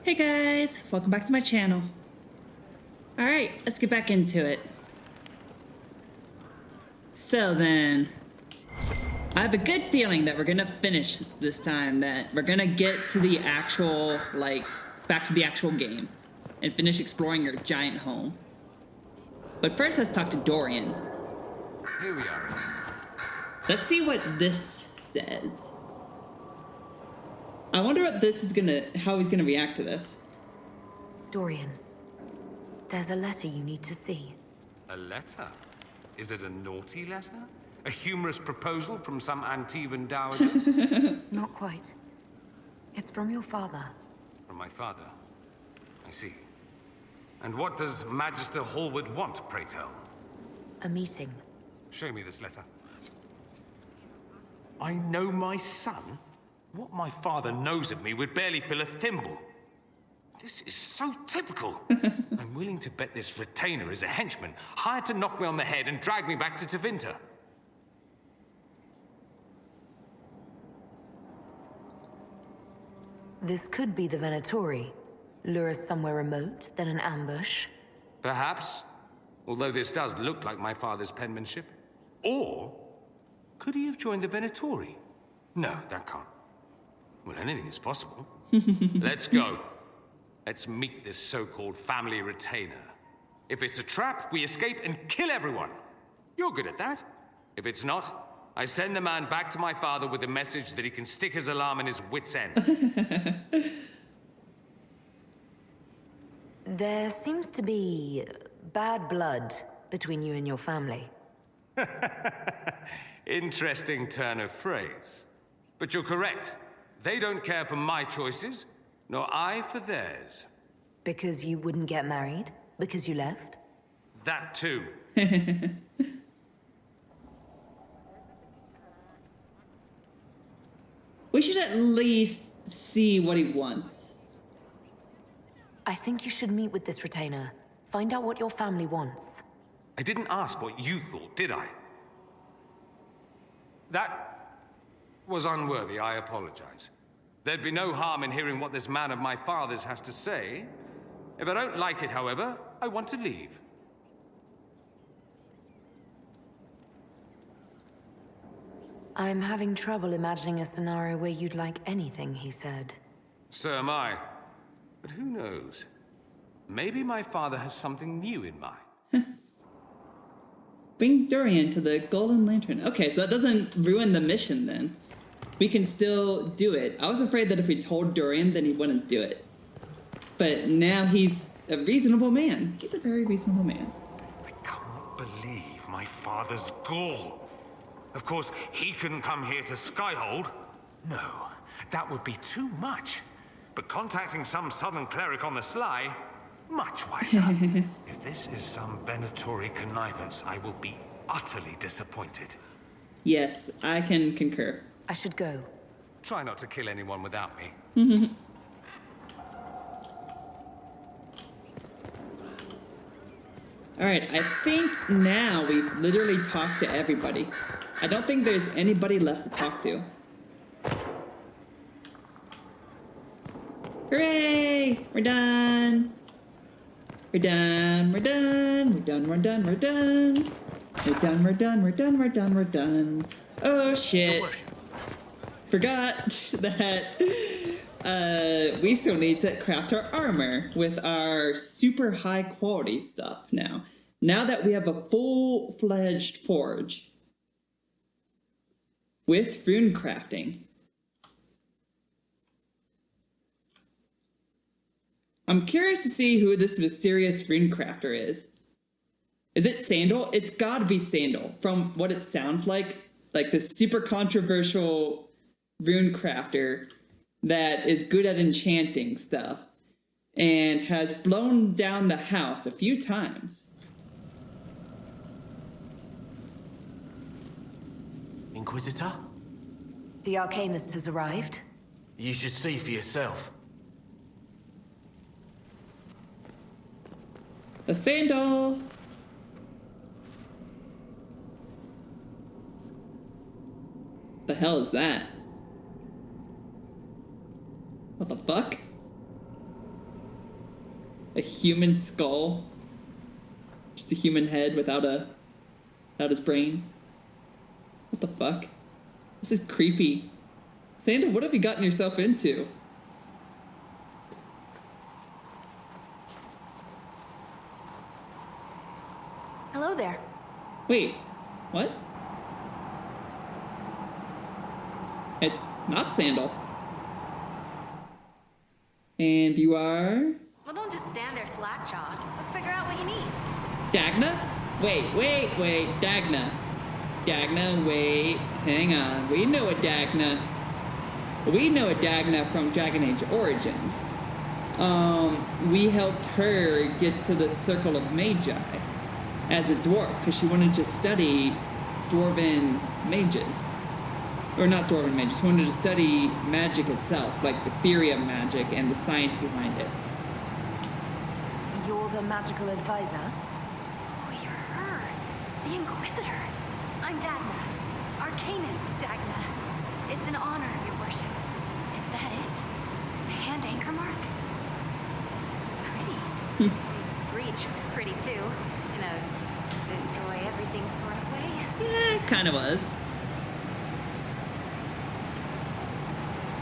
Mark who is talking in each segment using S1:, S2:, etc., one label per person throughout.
S1: Hey guys, welcome back to my channel. Alright, let's get back into it. So then, I have a good feeling that we're gonna finish this time, that we're gonna get to the actual, back to the actual game, and finish exploring your giant home. But first, let's talk to Dorian.
S2: Here we are.
S1: Let's see what this says. I wonder what this is how he's gonna react to this.
S3: Dorian, there's a letter you need to see.
S2: A letter? Is it a naughty letter? A humorous proposal from some Antivan dowager?
S3: Not quite. It's from your father.
S2: From my father? I see. And what does Magister Hallward want, pray tell?
S3: A meeting.
S2: Show me this letter. I know my son? What my father knows of me would barely fill a thimble. This is so typical. I'm willing to bet this retainer is a henchman, hired to knock me on the head and drag me back to Tevinter.
S3: This could be the Venatori. Lure us somewhere remote, then an ambush.
S2: Perhaps, although this does look like my father's penmanship. Or, could he have joined the Venatori? No, that can't. Well, anything is possible. Let's go. Let's meet this so-called family retainer. If it's a trap, we escape and kill everyone. You're good at that. If it's not, I send the man back to my father with a message that he can stick his alarm in his wit's end.
S3: There seems to be bad blood between you and your family.
S2: Interesting turn of phrase. But you're correct. They don't care for my choices, nor I for theirs.
S3: Because you wouldn't get married? Because you left?
S2: That too.
S1: We should at least see what he wants.
S3: I think you should meet with this retainer. Find out what your family wants.
S2: I didn't ask what you thought, did I? That was unworthy, I apologize. There'd be no harm in hearing what this man of my father's has to say. If I don't like it, however, I want to leave.
S3: I'm having trouble imagining a scenario where you'd like anything he said.
S2: So am I. But who knows? Maybe my father has something new in mind.
S1: Bring Dorian to the Golden Lantern. Okay, so that doesn't ruin the mission then. We can still do it. I was afraid that if we told Dorian, then he wouldn't do it. But now he's a reasonable man. He's a very reasonable man.
S4: I can't believe my father's gall. Of course, he couldn't come here to Skyhold. No, that would be too much. But contacting some southern cleric on the sly, much wiser. If this is some Venatori connivance, I will be utterly disappointed.
S1: Yes, I can concur.
S3: I should go.
S2: Try not to kill anyone without me.
S1: Alright, I think now we've literally talked to everybody. I don't think there's anybody left to talk to. Hooray! We're done! We're done, we're done, we're done, we're done, we're done. We're done, we're done, we're done, we're done, we're done. Oh shit. Forgot that we still need to craft our armor with our super high quality stuff now. Now that we have a full-fledged forge with rune crafting. I'm curious to see who this mysterious rune crafter is. Is it Sandal? It's gotta be Sandal from what it sounds like this super controversial rune crafter that is good at enchanting stuff and has blown down the house a few times.
S5: Inquisitor?
S3: The Arcanist has arrived.
S5: You should see for yourself.
S1: A Sandal! The hell is that? What the fuck? A human skull. Just a human head without his brain. What the fuck? This is creepy. Santa, what have you gotten yourself into?
S3: Hello there.
S1: Wait, what? It's not Sandal. And you are?
S6: Well, don't just stand there slack-jawed. Let's figure out what you need.
S1: Dagna? Wait, Dagna. Dagna, wait, hang on. We know a Dagna from Dragon Age Origins. We helped her get to the Circle of Magi as a dwarf, because she wanted to study dwarven mages. Or not dwarven mages, she wanted to study magic itself, like the theory of magic and the science behind it.
S3: You're the magical advisor?
S6: Oh, you're her. The Inquisitor. I'm Dagna. Arcanist Dagna. It's an honor, your worship. Is that it? The hand anchor mark? It's pretty. Breach was pretty too. In a destroy everything sort of way.
S1: Yeah, it kind of was.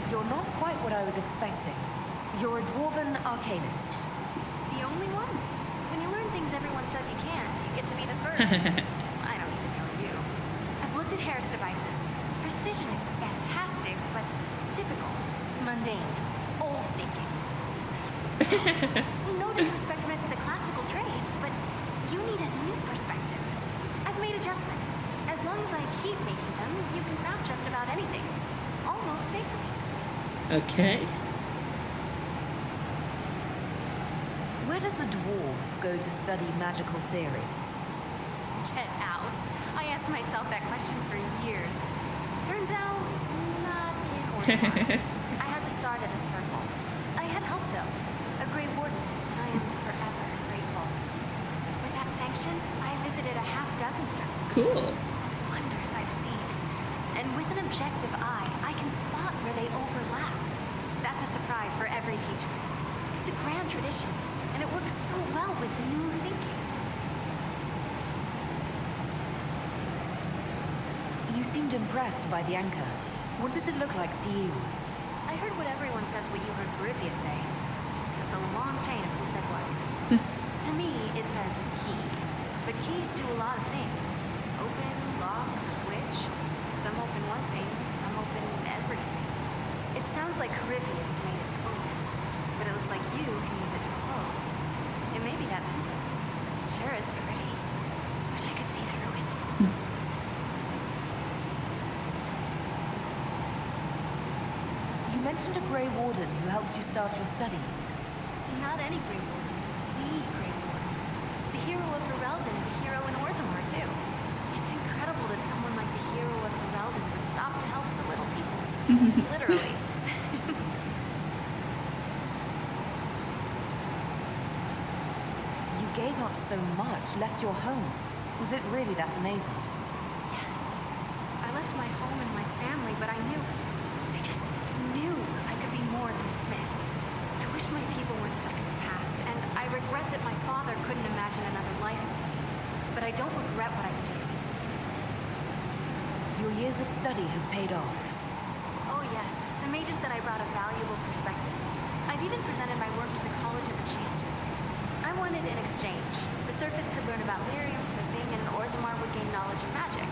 S3: You're not quite what I was expecting. You're a dwarven arcanist.
S6: The only one? When you learn things everyone says you can't, you get to be the first. I don't need to tell you. I've looked at Harris devices. Precision is fantastic, but typical. Mundane. Old thinking. No disrespect meant to the classical trades, but you need a new perspective. I've made adjustments. As long as I keep making them, you can craft just about anything. Almost safely.
S1: Okay.
S3: Where does a dwarf go to study magical theory?
S6: Get out. I asked myself that question for years. Turns out, not in Order. I had to start at a circle. I had help, though. A Grey Warden, and I am forever grateful. With that sanction, I visited a half-dozen circles.
S1: Cool.
S6: Wonders I've seen. And with an objective eye, I can spot where they overlap. That's a surprise for every teacher. It's a grand tradition, and it works so well with new thinking.
S3: You seemed impressed by the anchor. What does it look like to you?
S6: I heard what everyone says what you heard Corivia say. It's a long chain of who said what. To me, it says key. But keys do a lot of things. Open, lock, switch. Some open one thing, some open everything. It sounds like Carivius made it to open, but it looks like you can use it to close. It may be that simple. It sure is pretty. Wish I could see through it.
S3: You mentioned a Grey Warden who helped you start your studies.
S6: Not any Grey Warden. The Grey Warden. The hero of Ferelden is a hero in Orzammar, too. It's incredible that someone like the hero of Ferelden would stop to help the little people. Literally.
S3: You gave up so much, left your home. Was it really that amazing?
S6: Yes. I left my home and my family, but I just knew I could be more than a smith. I wish my people weren't stuck in the past, and I regret that my father couldn't imagine another life for me. But I don't regret what I did.
S3: Your years of study have paid off.
S6: Oh yes, the mages said I brought a valuable perspective. I've even presented my work to the College of Enchanters. I wanted an exchange. The Surface could learn about lyrium smithing, and Orzammar would gain knowledge of magic.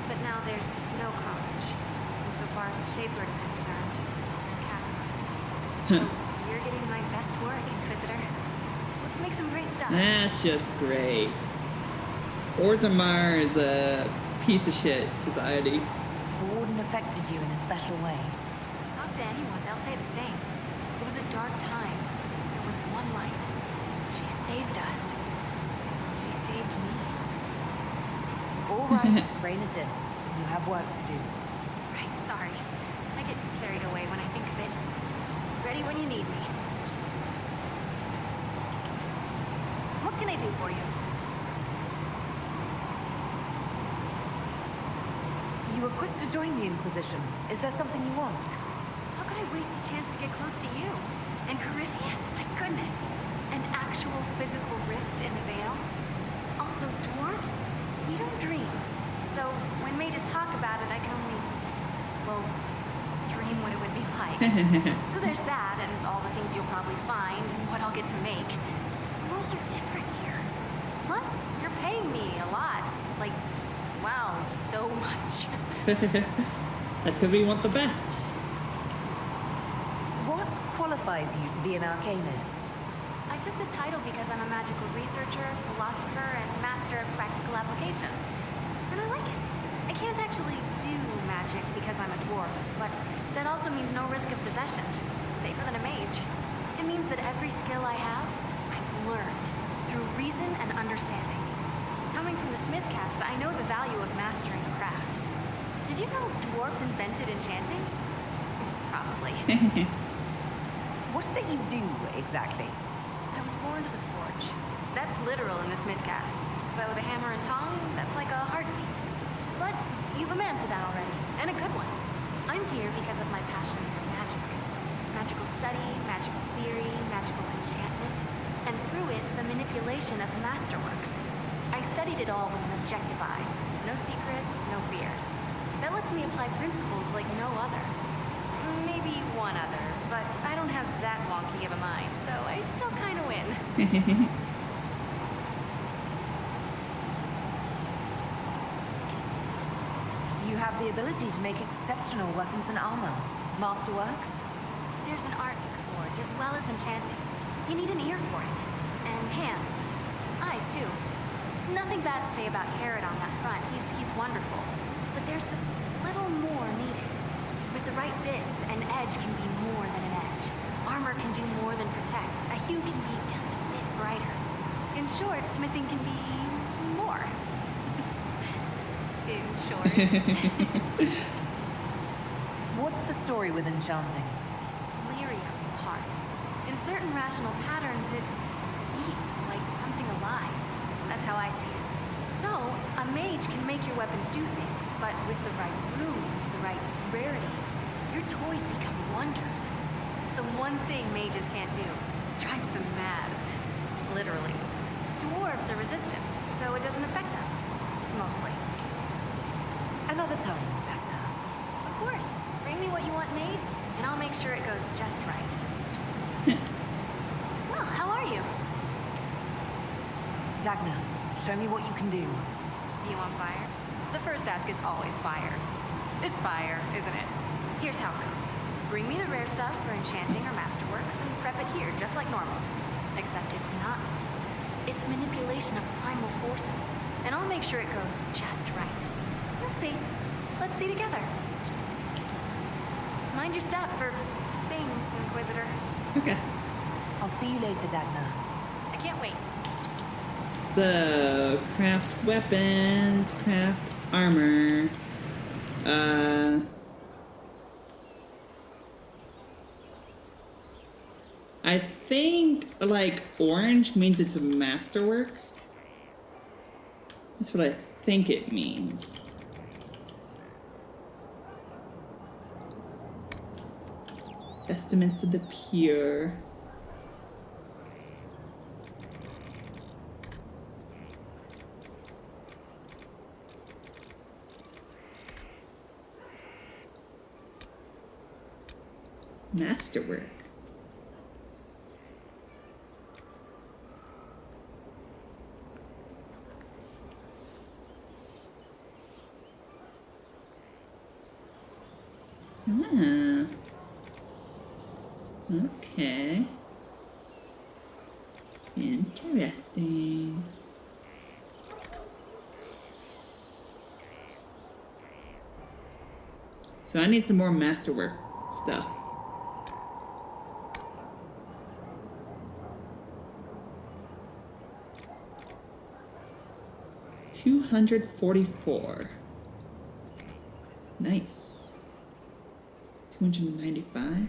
S6: But now there's no college. And so far as the Shaper is concerned, I'm castless. So you're getting my best work, Inquisitor. Let's make some great stuff.
S1: That's just great. Orzammar is a piece of shit society.
S3: The Warden affected you in a special way.
S6: Talk to anyone, they'll say the same. It was a dark time. There was one light. She saved us. She saved me.
S3: All right, rein it in. You have work to do.
S6: Right, sorry. I get carried away when I think of it. Ready when you need me. What can I do for you?
S3: You were quick to join the Inquisition. Is there something you want?
S6: How could I waste a chance to get close to you? And Carivius? My goodness. An actual So there's that, and all the things you'll probably find, and what I'll get to make. The rules are different here. Plus, you're paying me a lot. Like, wow, so much.
S1: That's because we want the best.
S3: What qualifies you to be an arcanist?
S6: I took the title because I'm a magical researcher, philosopher, and master of practical application. And I like it. I can't actually do magic because I'm a dwarf, but that also means no risk of possession. Safer than a mage. It means that every skill I have, I've learned through reason and understanding. Coming from the Smith caste, I know the value of mastering a craft. Did you know dwarves invented enchanting? Probably.
S3: What is it you do, exactly?
S6: I was born to the forge. That's literal in the Smith caste. So the hammer and tongue, that's like a heartbeat. But you've a man for that already, and a good one. I'm here because of my passion for magic. Magical study, magical theory, magical enchantment, and through it, the manipulation of masterworks. I studied it all with an objective eye. No secrets, no fears. That lets me apply principles like no other. Maybe one other, but I don't have that wonky of a mind, so I still kind of win.
S3: You have the ability to make exceptional weapons and armor. Masterworks?
S6: There's an art to the forge, as well as enchanting. You need an ear for it. And hands. Eyes, too. Nothing bad to say about Herod on that front. He's wonderful. But there's this little more needed. With the right bits, an edge can be more than an edge. Armor can do more than protect. A hue can be just a bit brighter. In short, smithing can be more. In short.
S3: What's the story with enchanting?
S6: Lyrium's the heart. In certain rational patterns, it beats like something alive. That's how I see it. So, a mage can make your weapons do things, but with the right runes, the right rarities, your toys become wonders. It's the one thing mages can't do. Drives them mad. Literally. Dwarves are resistant, so it doesn't affect us. Mostly.
S3: Another time, Dagna.
S6: Of course. Bring me what you want made, and I'll make sure it goes just right. Well, how are you?
S3: Dagna, show me what you can do.
S6: Do you want fire? The first ask is always fire. It's fire, isn't it? Here's how it goes. Bring me the rare stuff for enchanting or masterworks and prep it here, just like normal. Except it's not. It's manipulation of primal forces, and I'll make sure it goes just right. You'll see. Let's see together. Mind your step for things, Inquisitor.
S1: Okay.
S3: I'll see you later, Dagna.
S6: I can't wait.
S1: So, craft weapons, craft armor. I think, like, orange means it's a masterwork. That's what I think it means. Estimates of the pure. Masterwork. Ah. Okay. Interesting. So I need some more masterwork stuff. $244. Nice. 295.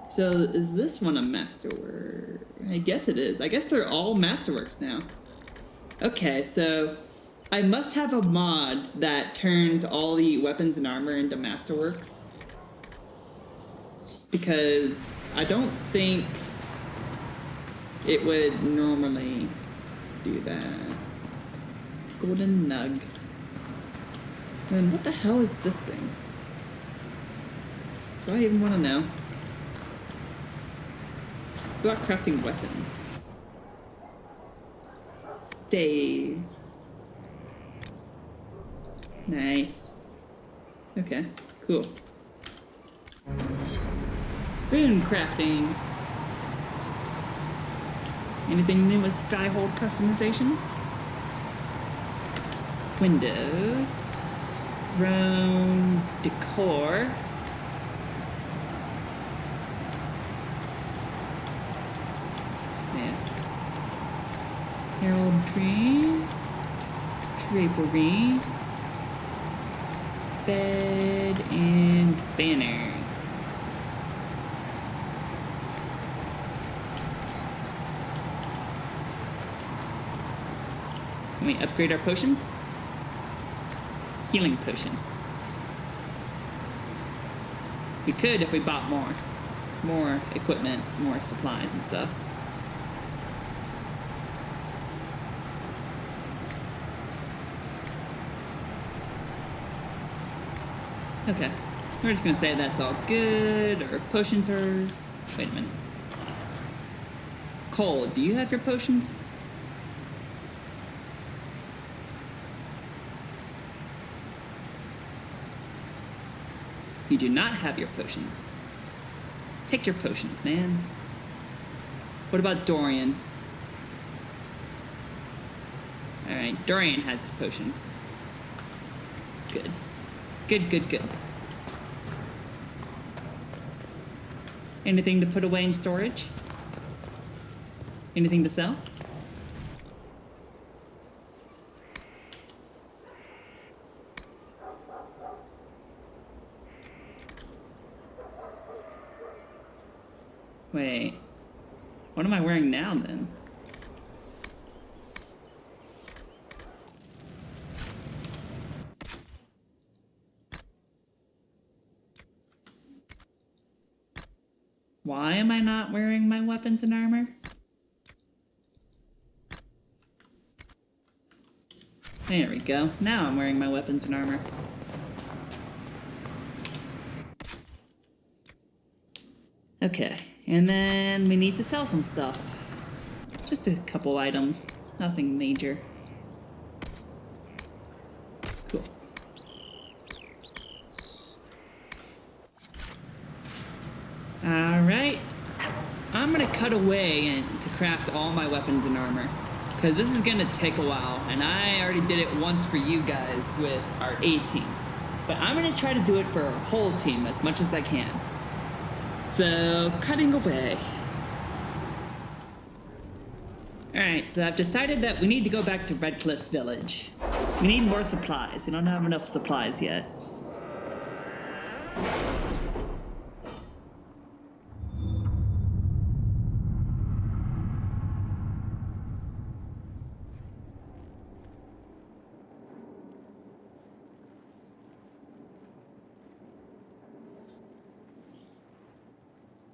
S1: So is this one a masterwork? I guess it is. I guess they're all masterworks now. Okay, so I must have a mod that turns all the weapons and armor into masterworks. Because I don't think it would normally do that. Golden Nug. Then what the hell is this thing? Do I even want to know? About crafting weapons. Staves. Nice. Okay, cool. Rune crafting. Anything new with Skyhold customizations? Windows. Throne decor. Yeah. Heraldry. Drapery. Bed and banners. Can we upgrade our potions? Healing potion. We could if we bought more equipment, more supplies and stuff. Okay, we're just gonna say that's all good. Our potions are... Wait a minute. Cole, do you have your potions? You do not have your potions. Take your potions, man. What about Dorian? Alright, Dorian has his potions. Good. Good. Anything to put away in storage? Anything to sell? Wait, what am I wearing now then? Why am I not wearing my weapons and armor? There we go. Now I'm wearing my weapons and armor. Okay, and then we need to sell some stuff. Just a couple items, nothing major. Cool. Alright, I'm gonna cut away to craft all my weapons and armor, because this is gonna take a while, and I already did it once for you guys with our A team. But I'm gonna try to do it for our whole team as much as I can. So, cutting away. Alright, so I've decided that we need to go back to Redcliffe Village. We need more supplies. We don't have enough supplies yet.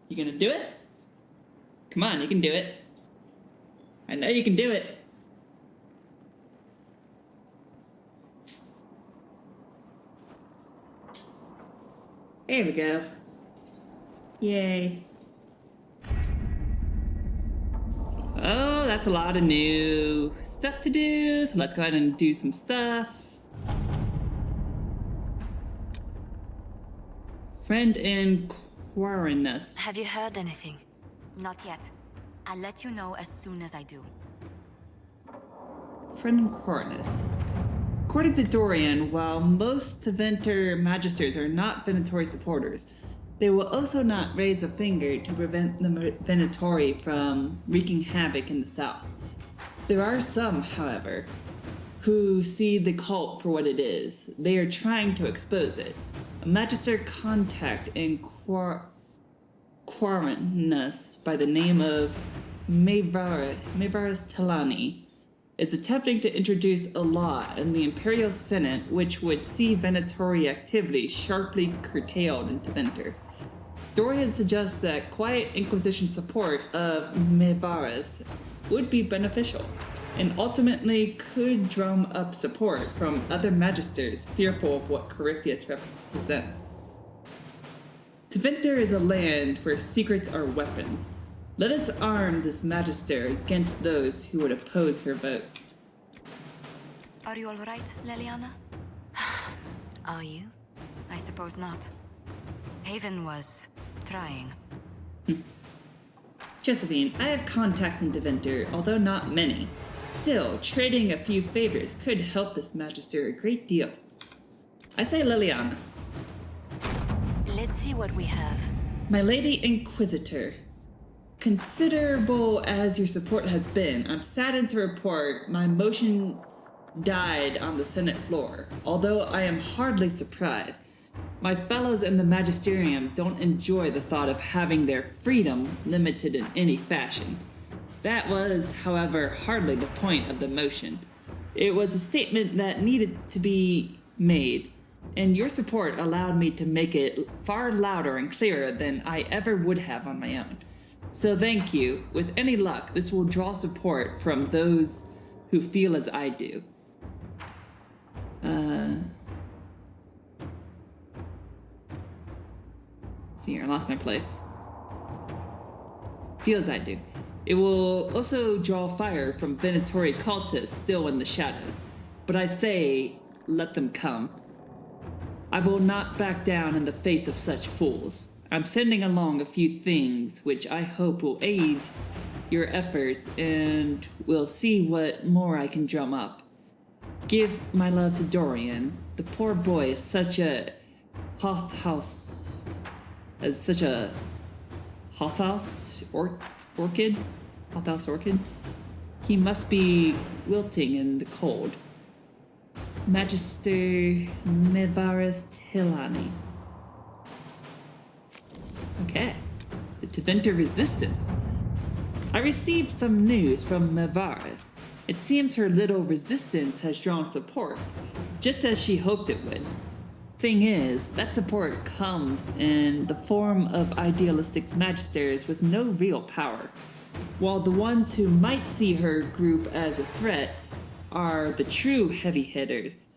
S1: You gonna do it? Come on, you can do it. I know you can do it. There we go. Yay. Oh, that's a lot of new stuff to do, so let's go ahead and do some stuff. Friend in Quaranus.
S6: Have you heard anything?
S7: Not yet. I'll let you know as soon as I do.
S1: Friend in Quaranus. According to Dorian, while most Tevinter Magisters are not Venatori supporters, they will also not raise a finger to prevent the Venatori from wreaking havoc in the south. There are some, however, who see the cult for what it is. They are trying to expose it. A Magister contact in Quaranus by the name of Mavarus Telani is attempting to introduce a law in the Imperial Senate which would see Venatori activity sharply curtailed in Tevinter. Dorian suggests that quiet Inquisition support of Mavarus would be beneficial. and ultimately could drum up support from other magisters fearful of what Corypheus represents. Tevinter is a land where secrets are weapons. Let us arm this magister against those who would oppose her vote.
S7: Are you all right, Leliana?
S3: Are you?
S7: I suppose not. Haven was trying.
S1: Josephine, I have contacts in Tevinter, although not many. Still, trading a few favors could help this magister a great deal. I say Liliana.
S3: Let's see what we have.
S1: My Lady Inquisitor. Considerable as your support has been, I'm saddened to report my motion died on the Senate floor, although I am hardly surprised. My fellows in the Magisterium don't enjoy the thought of having their freedom limited in any fashion. That was, however, hardly the point of the motion. It was a statement that needed to be made, and your support allowed me to make it far louder and clearer than I ever would have on my own. So thank you. With any luck, this will draw support from those who feel as I do. See here, I lost my place. Feel as I do. It will also draw fire from Venatori cultists still in the shadows. But I say, let them come. I will not back down in the face of such fools. I'm sending along a few things which I hope will aid your efforts, and we'll see what more I can drum up. Give my love to Dorian. The poor boy is such a hothouse orchid. He must be wilting in the cold. Magister Mevaris Tilani. Okay. The Tevinter Resistance. I received some news from Mevaris. It seems her little resistance has drawn support, just as she hoped it would. Thing is, that support comes in the form of idealistic magisters with no real power, while the ones who might see her group as a threat are the true heavy hitters.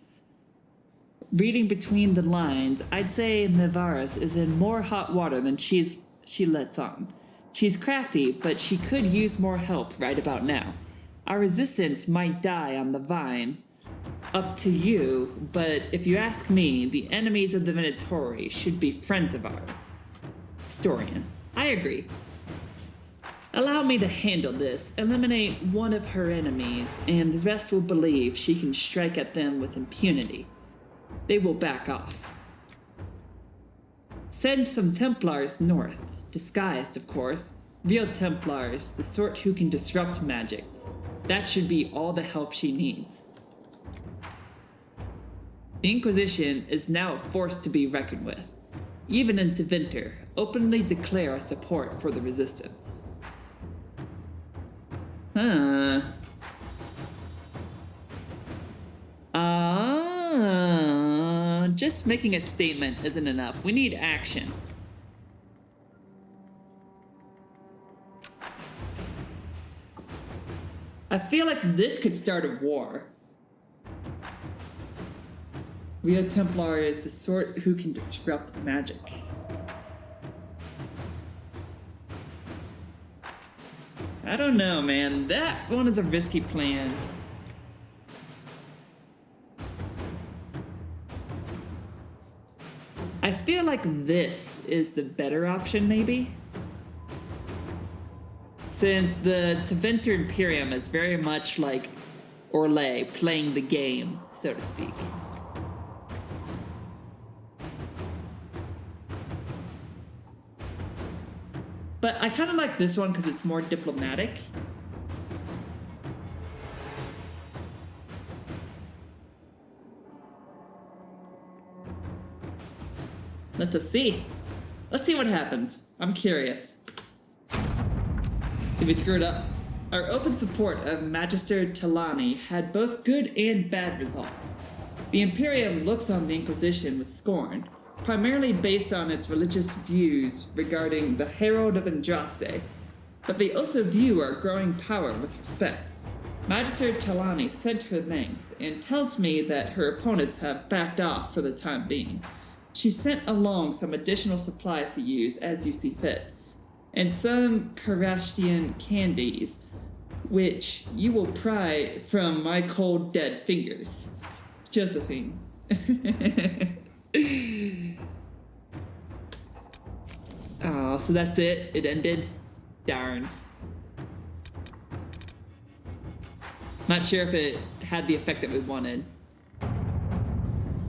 S1: Reading between the lines, I'd say Mevaris is in more hot water than she lets on. She's crafty, but she could use more help right about now. Our resistance might die on the vine. Up to you, but if you ask me, the enemies of the Venatori should be friends of ours. Dorian, I agree. Allow me to handle this, eliminate one of her enemies, and the rest will believe she can strike at them with impunity. They will back off. Send some Templars north, disguised, of course. Real Templars, the sort who can disrupt magic. That should be all the help she needs. The Inquisition is now a force to be reckoned with. Even in Tevinter, openly declare our support for the Resistance. Just making a statement isn't enough. We need action. I feel like this could start a war. Real Templar is the sort who can disrupt magic. I don't know, man. That one is a risky plan. I feel like this is the better option, maybe? Since the Tevinter Imperium is very much like Orlais playing the game, so to speak. But I kind of like this one because it's more diplomatic. Let us see. Let's see what happens. I'm curious. Did we screw it up? Our open support of Magister Tilani had both good and bad results. The Imperium looks on the Inquisition with scorn, primarily based on its religious views regarding the Herald of Andraste, but they also view our growing power with respect. Magister Talani sent her thanks and tells me that her opponents have backed off for the time being. She sent along some additional supplies to use as you see fit, and some Karashtian candies, which you will pry from my cold dead fingers. Josephine. Oh, so that's it? It ended? Darn. Not sure if it had the effect that we wanted.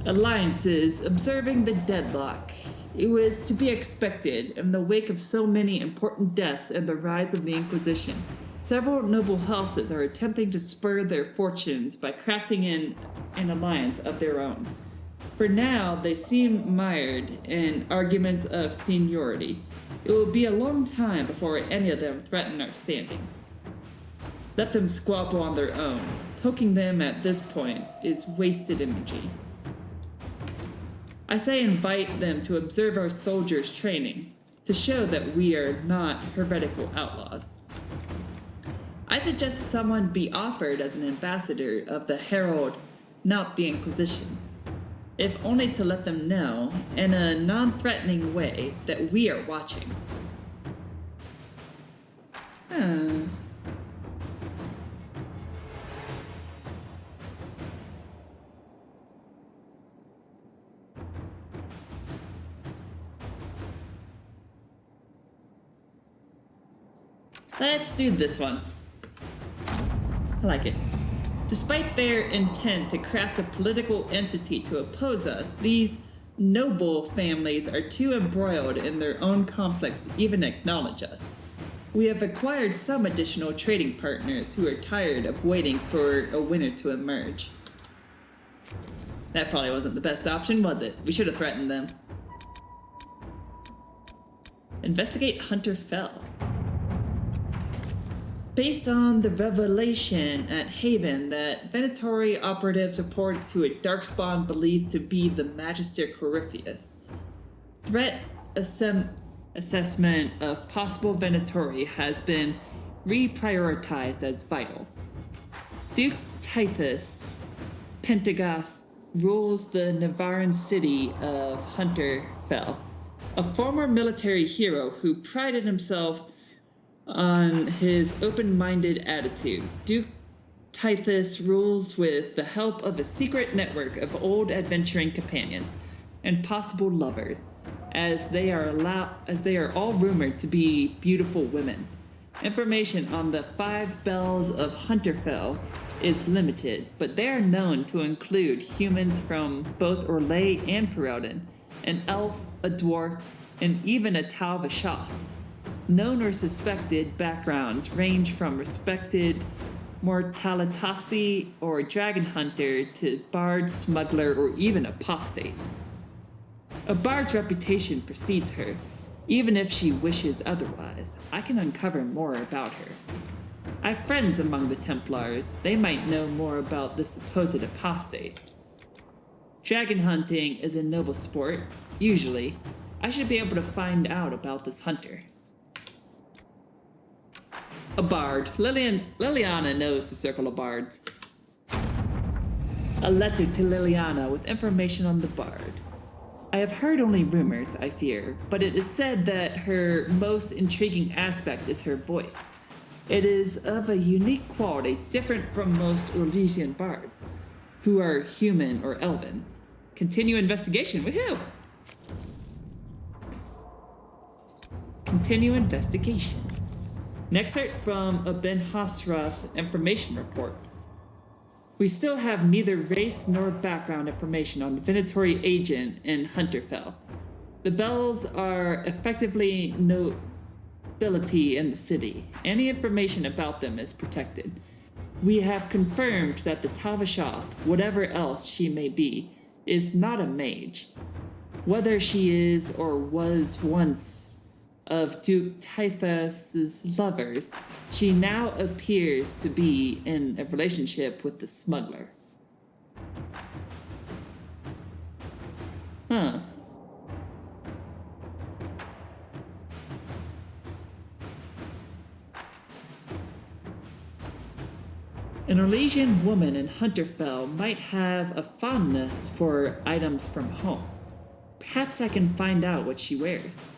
S1: Alliances observing the deadlock. It was to be expected in the wake of so many important deaths and the rise of the Inquisition. Several noble houses are attempting to spur their fortunes by crafting an alliance of their own. For now, they seem mired in arguments of seniority. It will be a long time before any of them threaten our standing. Let them squabble on their own. Poking them at this point is wasted energy. I say invite them to observe our soldiers' training, to show that we are not heretical outlaws. I suggest someone be offered as an ambassador of the Herald, not the Inquisition, if only to let them know, in a non-threatening way, that we are watching. Let's do this one. I like it. Despite their intent to craft a political entity to oppose us, these noble families are too embroiled in their own conflicts to even acknowledge us. We have acquired some additional trading partners who are tired of waiting for a winner to emerge. That probably wasn't the best option, was it? We should have threatened them. Investigate Hunter Fell. Based on the revelation at Haven that Venatori operatives reported to a darkspawn believed to be the Magister Corypheus, threat assessment of possible Venatori has been reprioritized as vital. Duke Tithus Pentagast rules the Navaran city of Hunter Fell, a former military hero who prided himself on his open-minded attitude. Duke Tithus rules with the help of a secret network of old adventuring companions and possible lovers, as they are all rumored to be beautiful women. Information on the 5 bells of Hunterfell is limited, but they are known to include humans from both Orlais and Ferelden, an elf, a dwarf, and even a Tal Vashath. Known or suspected backgrounds range from respected Mortalitasi or dragon hunter to bard, smuggler, or even apostate. A bard's reputation precedes her. Even if she wishes otherwise, I can uncover more about her. I have friends among the Templars. They might know more about this supposed apostate. Dragon hunting is a noble sport, usually. I should be able to find out about this hunter. A bard. Liliana knows the circle of bards. A letter to Liliana with information on the bard. I have heard only rumors, I fear, but it is said that her most intriguing aspect is her voice. It is of a unique quality different from most Orlesian bards, who are human or elven. Continue investigation. Woohoo! Continue investigation. Next excerpt from a Ben Hasrath information report. We still have neither race nor background information on the Venatori agent in Hunterfell. The Bells are effectively nobility in the city. Any information about them is protected. We have confirmed that the Tavashoth, whatever else she may be, is not a mage. Whether she is or was once of Duke Tithus' lovers, she now appears to be in a relationship with the smuggler. Huh. An Orlesian woman in Hunterfell might have a fondness for items from home. Perhaps I can find out what she wears.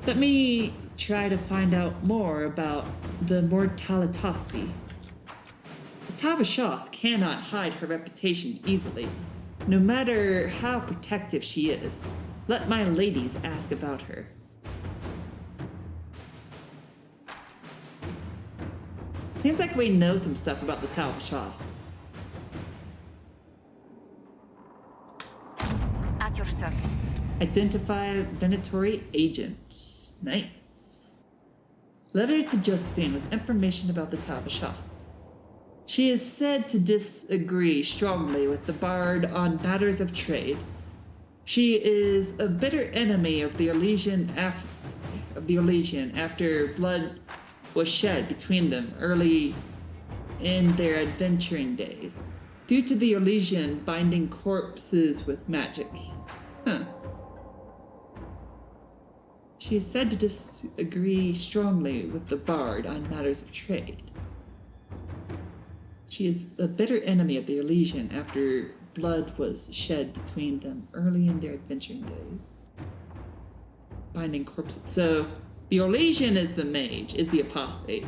S1: Let me try to find out more about the Mortalitasi. The Tavashoth cannot hide her reputation easily, no matter how protective she is. Let my ladies ask about her. Seems like we know some stuff about the Tavashoth.
S7: At your service.
S1: Identify Venatory agent. Nice. Letter to Josephine with information about the Tavashoth. She is said to disagree strongly with the Bard on matters of trade. She is a bitter enemy of the Orlesian after blood was shed between them early in their adventuring days, due to the Orlesian binding corpses with magic. Huh. She is said to disagree strongly with the Bard on matters of trade. She is a bitter enemy of the Orlesian after blood was shed between them early in their adventuring days. Binding corpses. So, the Orlesian is the mage, is the apostate.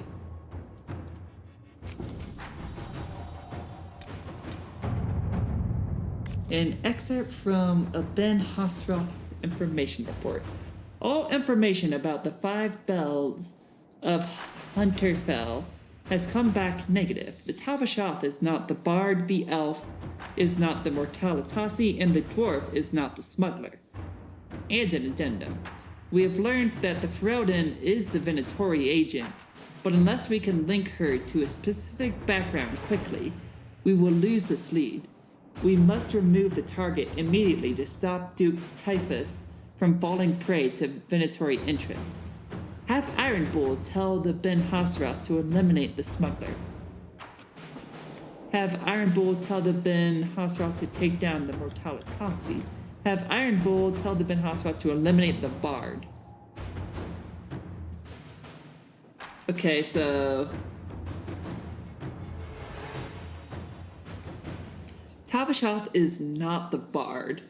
S1: An excerpt from a Ben Hasroth information report. All information about the 5 bells of Hunterfell has come back negative. The Tavashoth is not the bard, the elf is not the Mortalitasi, and the dwarf is not the smuggler. And an addendum. We have learned that the Ferelden is the Venatory agent, but unless we can link her to a specific background quickly, we will lose this lead. We must remove the target immediately to stop Duke Typhus from falling prey to Venatory interests. Have Iron Bull tell the Ben Hasrath to eliminate the smuggler. Have Iron Bull tell the Ben Hasrath to take down the Mortalitasi. Have Iron Bull tell the Ben Hasrath to eliminate the Bard. Okay, so Tavashoth is not the Bard.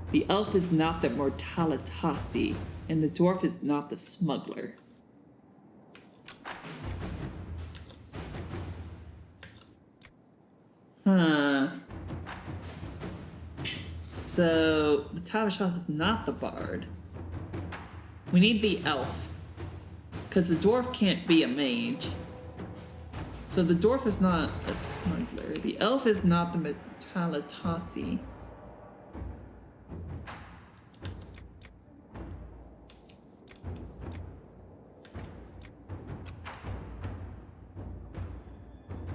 S1: The elf is not the Mortalitasi, and the dwarf is not the smuggler. Huh. So, the Tavashoth is not the bard. We need the elf. Because the dwarf can't be a mage. So the dwarf is not a smuggler. The elf is not the Mortalitasi.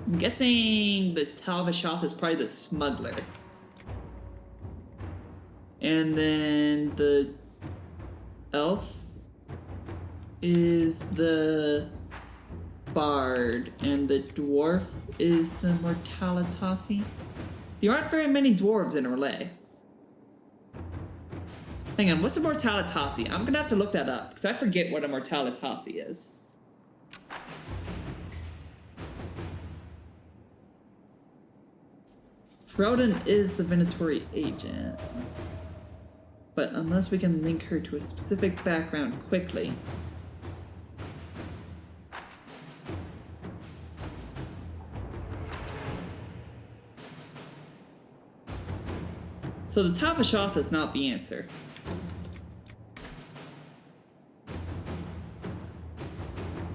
S1: I'm guessing the Tavashoth is probably the smuggler. And then the elf is the bard, and the dwarf is the Mortalitasi. There aren't very many dwarves in Orlais. Hang on, what's a Mortalitasi? I'm gonna have to look that up, because I forget what a Mortalitasi is. Ferelden is the Venatory agent. But unless we can link her to a specific background quickly. So the Tavashoth is not the answer.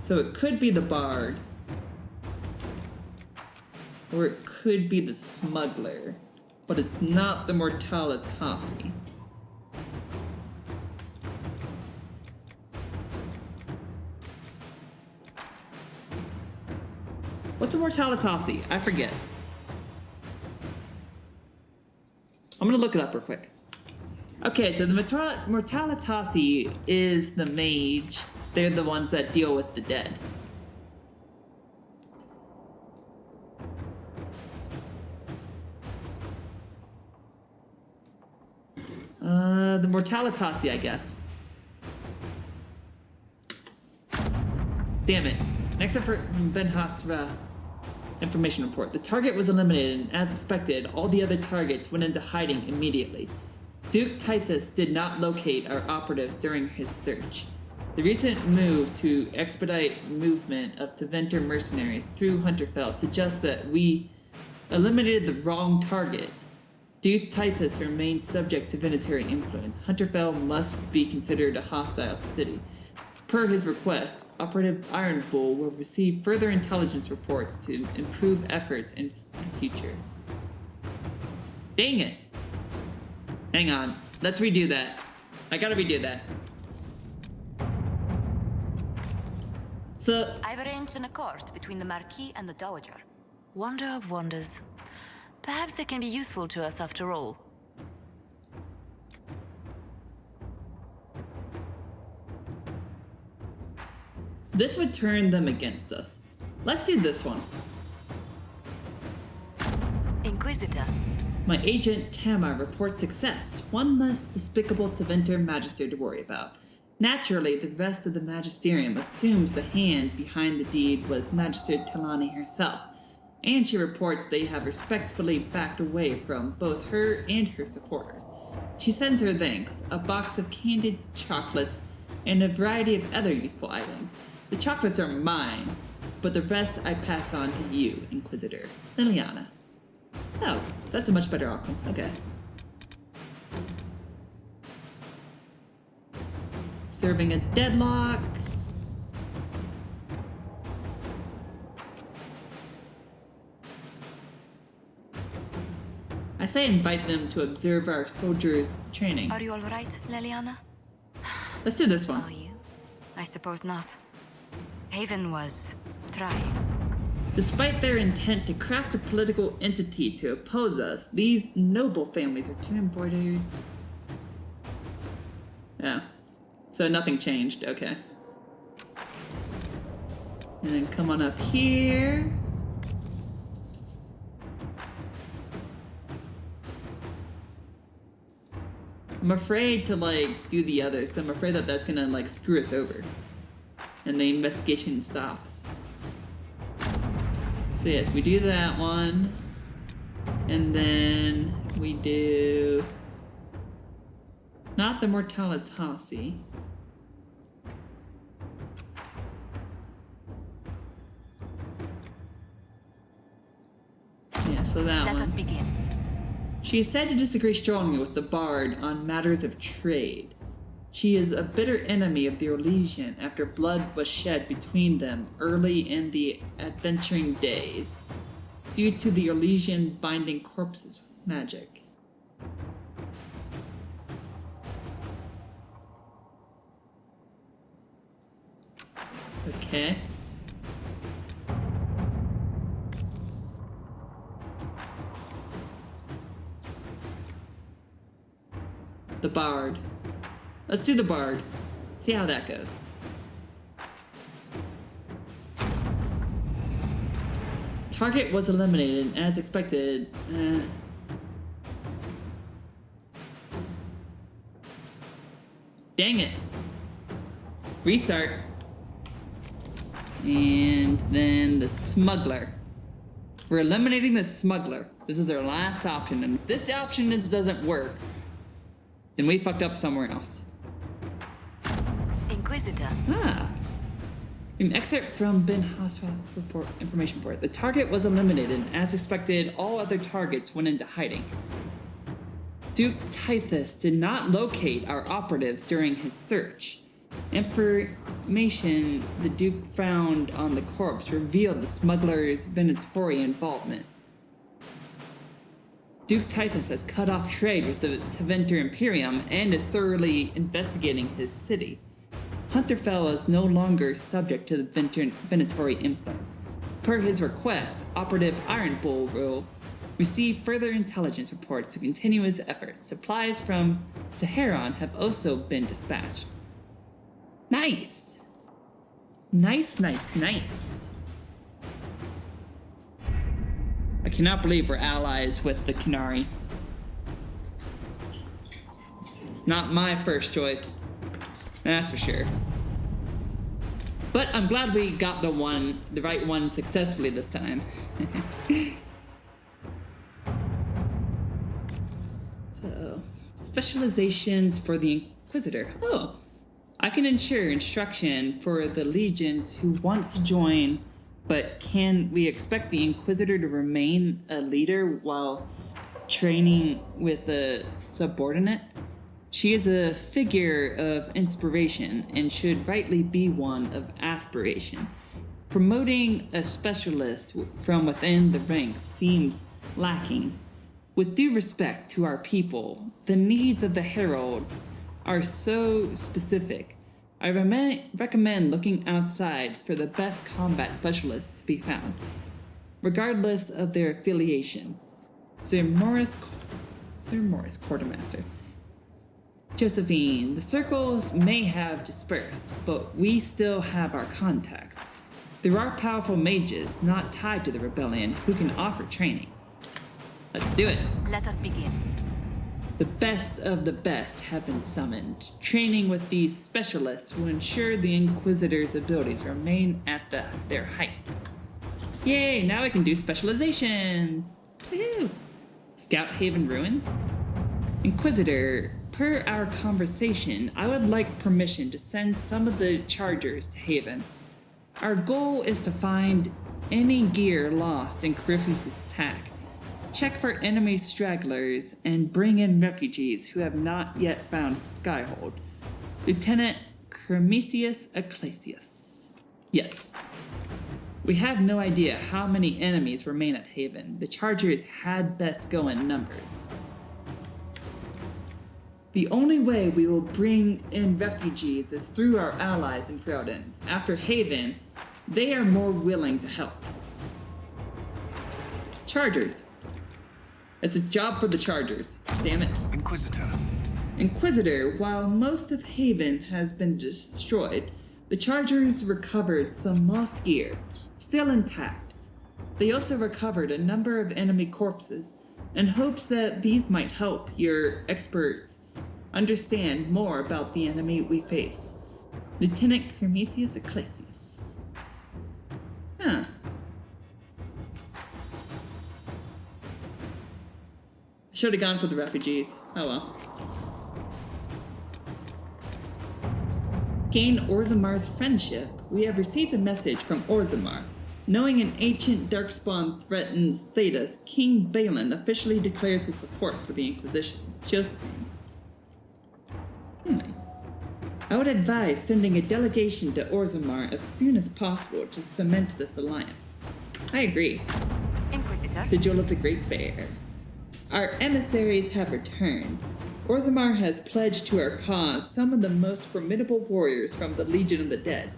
S1: So it could be the bard. Or it could be the smuggler. But it's not the Mortalitasi. What's the Mortalitasi? I forget. I'm gonna look it up real quick. Okay, so the Mortalitasi is the mage. They're the ones that deal with the dead. The Mortalitasi, I guess. Damn it. Next up for Ben Hasra. Information report. The target was eliminated, and as expected, all the other targets went into hiding immediately. Duke Tythus did not locate our operatives during his search. The recent move to expedite movement of Teventer mercenaries through Hunterfell suggests that we eliminated the wrong target. Duke Tythus remains subject to Venetary influence. Hunterfell must be considered a hostile city. Per his request, Operative Iron Bull will receive further intelligence reports to improve efforts in the future. Dang it! Hang on. Let's redo that. I gotta redo that. So,
S7: I've arranged an accord between the Marquis and the Dowager.
S3: Wonder of wonders. Perhaps they can be useful to us after all.
S1: this would turn them against us. Let's do this one.
S3: Inquisitor.
S1: My agent Tamar reports success. One less despicable Teventer Magister to worry about. Naturally, the rest of the Magisterium assumes the hand behind the deed was Magister Talani herself, and she reports they have respectfully backed away from both her and her supporters. She sends her thanks, a box of candied chocolates, and a variety of other useful items. The chocolates are mine, but the rest I pass on to you, Inquisitor. Liliana. Oh, so that's a much better option. Okay. Serving a deadlock. I say invite them to observe our soldiers' training.
S7: Are you all right, Liliana?
S1: Let's do this one.
S7: Are you? I suppose not. Haven was trying.
S1: Despite their intent to craft a political entity to oppose us, these noble families are too embroidered. Yeah. So nothing changed, okay. And then come on up here. I'm afraid to like do the other, because I'm afraid that that's gonna like screw us over. And the investigation stops. So yes, we do that one. And then we do not the Mortalitasi. Yeah, so that
S7: Let
S1: one.
S7: us begin.
S1: She is said to disagree strongly with the Bard on matters of trade. She is a bitter enemy of the Orlesian after blood was shed between them early in the adventuring days, due to the Orlesian binding corpses with magic. Okay. The Bard. Let's do the Bard. See how that goes. Target was eliminated, as expected. Dang it. Restart. And then the Smuggler. We're eliminating the Smuggler. This is our last option, and if this option doesn't work, then we fucked up somewhere else.
S3: Inquisitor.
S1: Ah. An excerpt from Ben Hosroth's report, information report. The target was eliminated. As expected, all other targets went into hiding. Duke Tythus did not locate our operatives during his search. Information the Duke found on the corpse revealed the smuggler's Venatori involvement. Duke Tythus has cut off trade with the Teventer Imperium and is thoroughly investigating his city. Hunterfell is no longer subject to the Venatori influence. Per his request, Operative Iron Bull will receive further intelligence reports to continue his efforts. Supplies from Saharon have also been dispatched. Nice! Nice, nice, nice. I cannot believe we're allies with the Qunari. It's not my first choice. That's for sure. But I'm glad we got the right one successfully this time. So, specializations for the Inquisitor. Oh, I can ensure instruction for the legions who want to join, but can we expect the Inquisitor to remain a leader while training with a subordinate? She is a figure of inspiration and should rightly be one of aspiration. Promoting a specialist from within the ranks seems lacking. With due respect to our people, the needs of the heralds are so specific. I recommend looking outside for the best combat specialists to be found, regardless of their affiliation. Sir Morris Quartermaster. Josephine, the circles may have dispersed, but we still have our contacts. There are powerful mages not tied to the rebellion who can offer training. Let's do it.
S7: Let us begin.
S1: The best of the best have been summoned. Training with these specialists will ensure the Inquisitor's abilities remain at their height. Yay, now I can do specializations! Woohoo! Scout Haven Ruins? Inquisitor, per our conversation, I would like permission to send some of the Chargers to Haven. Our goal is to find any gear lost in Corypheus' attack, check for enemy stragglers, and bring in refugees who have not yet found Skyhold. Lieutenant Cremisius Ecclesius. Yes. We have no idea how many enemies remain at Haven. The Chargers had best go in numbers. The only way we will bring in refugees is through our allies in Freodin. After Haven, they are more willing to help. Chargers. It's a job for the Chargers. Damn it. Inquisitor, while most of Haven has been destroyed, the Chargers recovered some lost gear, still intact. They also recovered a number of enemy corpses, in hopes that these might help your experts understand more about the enemy we face. Lieutenant Cremisius Ecclesius. Huh. Should have gone for the refugees. Oh well. Gain Orzamar's friendship. We have received a message from Orzammar. Knowing an ancient darkspawn threatens Thedas, King Balin officially declares his support for the Inquisition. Josephine. I would advise sending a delegation to Orzammar as soon as possible to cement this alliance. I agree.
S7: Inquisitor.
S1: Sigil of the Great Bear. Our emissaries have returned. Orzammar has pledged to our cause some of the most formidable warriors from the Legion of the Dead.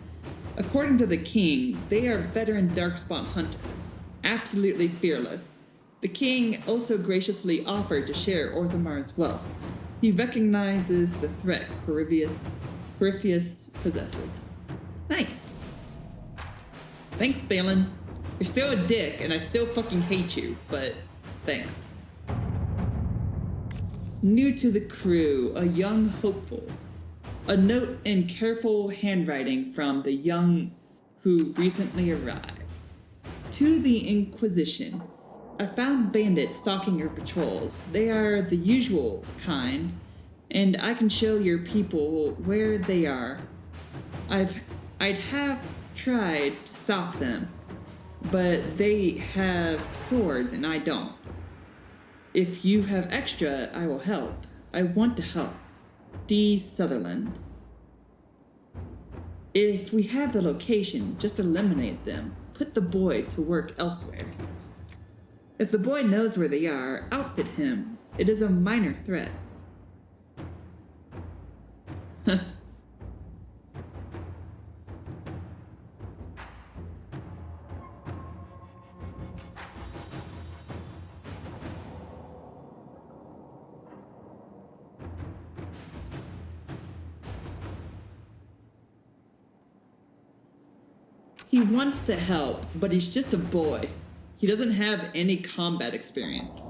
S1: According to the king, they are veteran darkspawn hunters, absolutely fearless. The king also graciously offered to share Orzamar's wealth. He recognizes the threat Corypheus possesses. Nice. Thanks, Balin. You're still a dick, and I still fucking hate you, but thanks. New to the crew, a young hopeful. A note in careful handwriting from the young who recently arrived. To the Inquisition. I found bandits stalking your patrols. They are the usual kind, and I can show your people where they are. I'd have tried to stop them, but they have swords and I don't. If you have extra, I will help. I want to help. D. Sutherland. If we have the location, just eliminate them. Put the boy to work elsewhere. If the boy knows where they are, outfit him. It is a minor threat. He wants to help, but he's just a boy. He doesn't have any combat experience.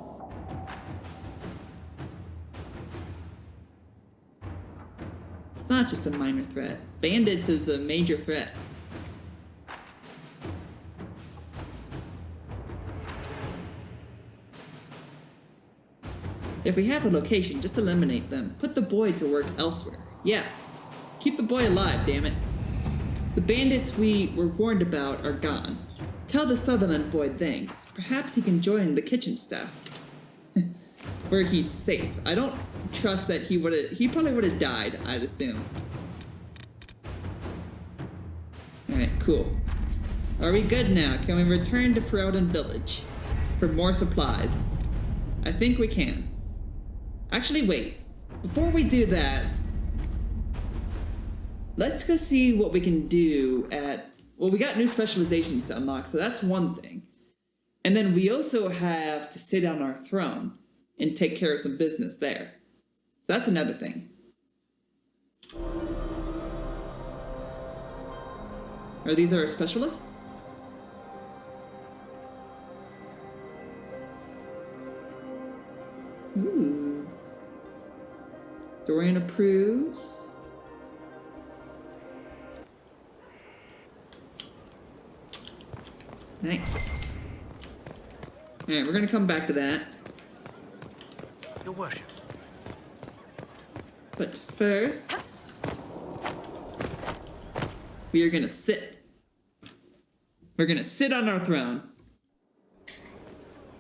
S1: It's not just a minor threat. Bandits is a major threat. If we have the location, just eliminate them. Put the boy to work elsewhere. Yeah. Keep the boy alive, damn it. The bandits we were warned about are gone. Tell the Sutherland boy thanks. Perhaps he can join the kitchen staff. Where he's safe. I don't trust that he probably would have died, I'd assume. Alright, cool. Are we good now? Can we return to Ferelden Village for more supplies? I think we can. Actually, wait. Before we do that, let's go see what we can do at... Well, we got new specializations to unlock, so that's one thing. And then we also have to sit on our throne and take care of some business there. That's another thing. Are these our specialists? Ooh. Dorian approves. Nice. Alright, we're gonna come back to that.
S5: Your worship.
S1: But first, we are gonna sit. We're gonna sit on our throne.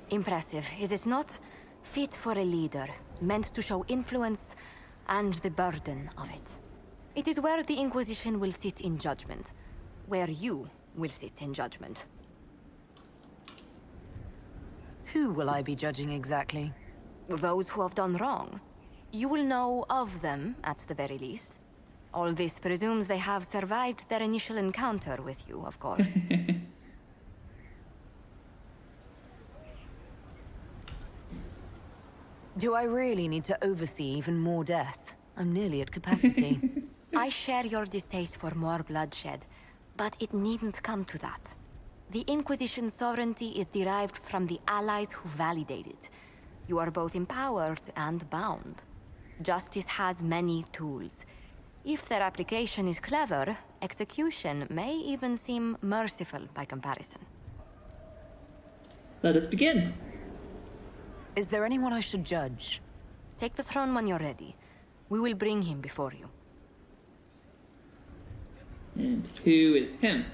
S6: Impressive, is it not? Fit for a leader, meant to show influence and the burden of it. It is where the Inquisition will sit in judgment, where you will sit in judgment.
S3: Who will I be judging exactly?
S6: Those who have done wrong. You will know of them, at the very least. All this presumes they have survived their initial encounter with you, of course.
S3: Do I really need to oversee even more death? I'm nearly at capacity.
S6: I share your distaste for more bloodshed, but it needn't come to that. The Inquisition's sovereignty is derived from the allies who validate it. You are both empowered and bound. Justice has many tools. If their application is clever, execution may even seem merciful by comparison.
S1: Let us begin.
S3: Is there anyone I should judge?
S6: Take the throne when you're ready. We will bring him before you.
S1: And who is him?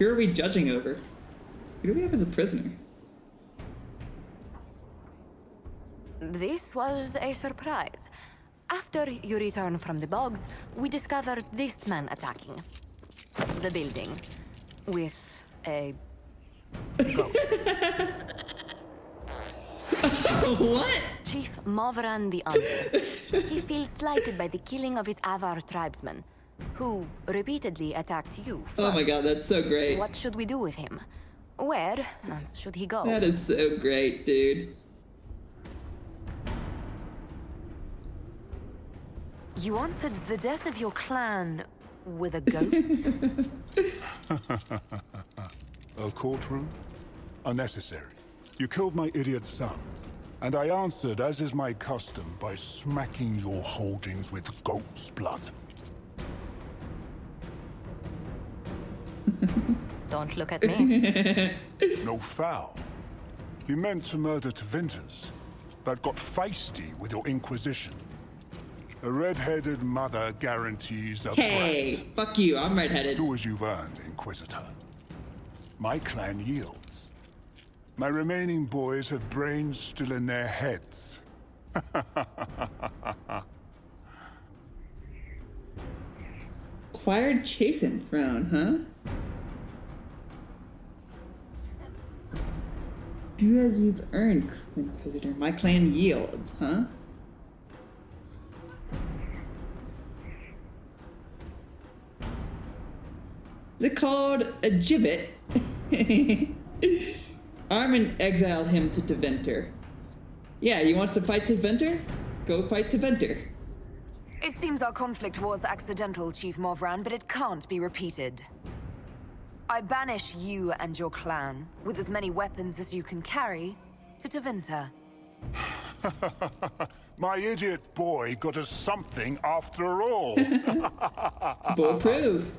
S1: Who are we judging over? Who do we have as a prisoner?
S6: This was a surprise. After you return from the bogs, we discovered this man attacking the building with a goat.
S1: What?
S6: Chief Movran the Under. He feels slighted by the killing of his Avar tribesmen, who repeatedly attacked you.
S1: Oh my god, that's so great.
S6: What should we do with him? Where should he go?
S1: That is so great, dude.
S3: You answered the death of your clan with a goat?
S8: A courtroom? Unnecessary. You killed my idiot son, and I answered, as is my custom, by smacking your holdings with goat's blood.
S6: Don't look at me.
S8: No foul. You meant to murder Tevinters, but got feisty with your Inquisition. A red-headed mother guarantees a
S1: Hey,
S8: brat.
S1: fuck you, I'm redheaded.
S8: Do as you've earned, Inquisitor. My clan yields. My remaining boys have brains still in their heads.
S1: Acquired chastened throne, huh? Do as you've earned, Inquisitor. My clan yields, huh? Is it called a gibbet? Arm and exile him to Deventer. Yeah, you want to fight Deventer? Go fight Deventer.
S3: It seems our conflict was accidental, Chief Movran, but it can't be repeated. I banish you and your clan, with as many weapons as you can carry, to Deventer.
S8: My idiot boy got us something after all.
S1: Bulletproof.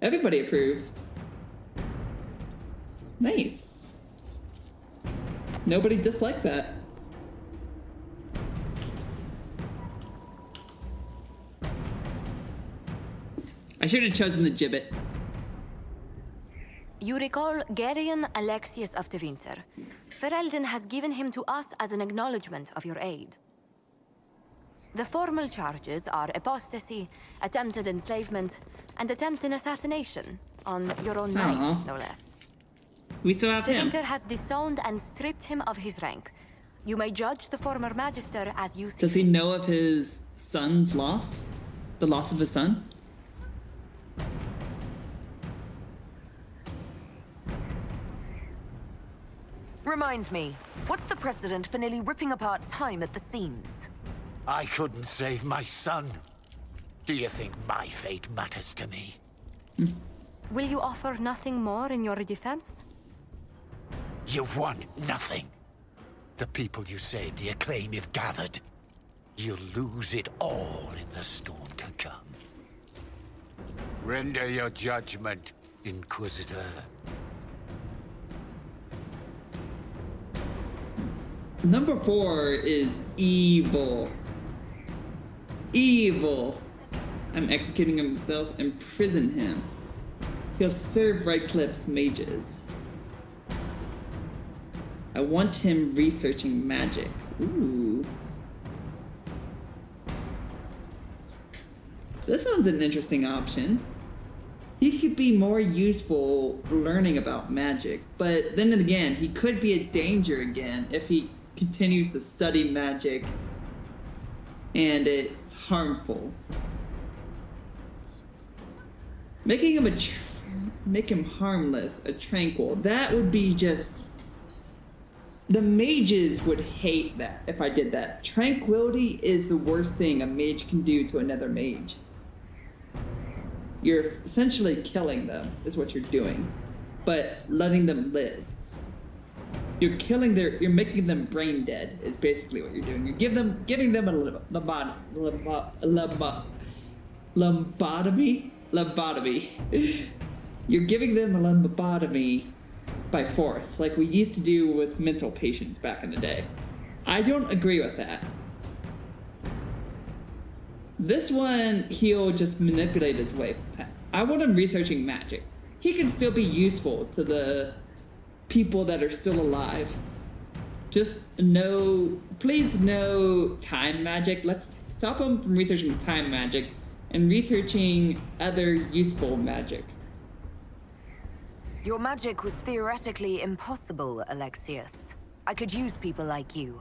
S1: Everybody approves. Nice. Nobody disliked that. I should have chosen the gibbet.
S6: You recall Gerion Alexius of the Winter. Ferelden has given him to us as an acknowledgement of your aid. The formal charges are apostasy, attempted enslavement, and attempted assassination on your own life, no less.
S1: We still have
S6: The
S1: him.
S6: Winter has disowned and stripped him of his rank. You may judge the former Magister as you see.
S1: Does he know of his son's loss? The loss of his son?
S3: Remind me, what's the precedent for nearly ripping apart time at the seams?
S9: I couldn't save my son. Do you think my fate matters to me?
S6: Will you offer nothing more in your defense?
S9: You've won nothing. The people you saved, the acclaim you've gathered. You'll lose it all in the storm to come. Render your judgment, Inquisitor.
S1: Number 4 is evil. Evil. I'm executing himself, imprison him. He'll serve Redcliffe's mages. I want him researching magic. Ooh. This one's an interesting option. He could be more useful learning about magic, but then again, he could be a danger again if he continues to study magic and it's harmful. Making him make him harmless, a tranquil, that would be just... The mages would hate that if I did that. Tranquility is the worst thing a mage can do to another mage. You're essentially killing them, is what you're doing, but letting them live. You're making them brain dead, is basically what you're doing. You're giving them a lobotomy. You're giving them a lobotomy by force, like we used to do with mental patients back in the day. I don't agree with that. This one, he'll just manipulate his way. I want him researching magic. He can still be useful to the people that are still alive. Just please no time magic. Let's stop him from researching his time magic and researching other useful magic.
S3: Your magic was theoretically impossible, Alexius. I could use people like you.